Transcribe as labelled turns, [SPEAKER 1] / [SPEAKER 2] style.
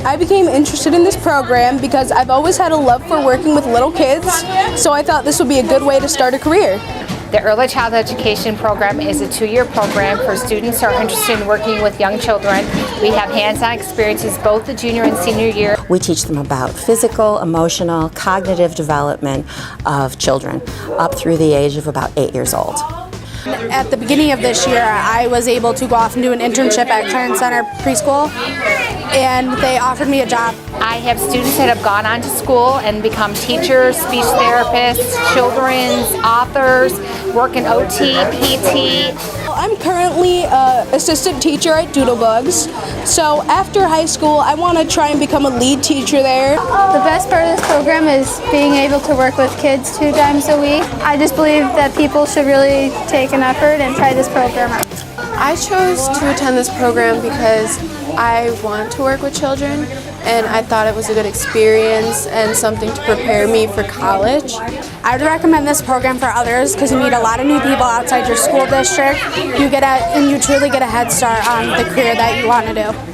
[SPEAKER 1] I became interested in this program because I've always had a love for working with little kids, so I thought this would be a good way to start a career.
[SPEAKER 2] The Early Child Education Program is a 2-year program for students who are interested in working with young children. We have hands-on experiences both the junior and senior year.
[SPEAKER 3] We teach them about physical, emotional, cognitive development of children up through the age of about 8 years old.
[SPEAKER 1] At the beginning of this year, I was able to go off and do an internship at Clarence Center Preschool, and they offered me a job.
[SPEAKER 2] I have students that have gone on to school and become teachers, speech therapists, children's authors, work in OT, PT.
[SPEAKER 1] I'm currently an assistant teacher at Doodlebugs, so after high school I want to try and become a lead teacher there.
[SPEAKER 4] The best part of this program is being able to work with kids 2 times a week. I just believe that people should really take an effort and try this program out.
[SPEAKER 5] I chose to attend this program because I want to work with children, and I thought it was a good experience and something to prepare me for college.
[SPEAKER 1] I would recommend this program for others because you meet a lot of new people outside your school district. You truly get a head start on the career that you want to do.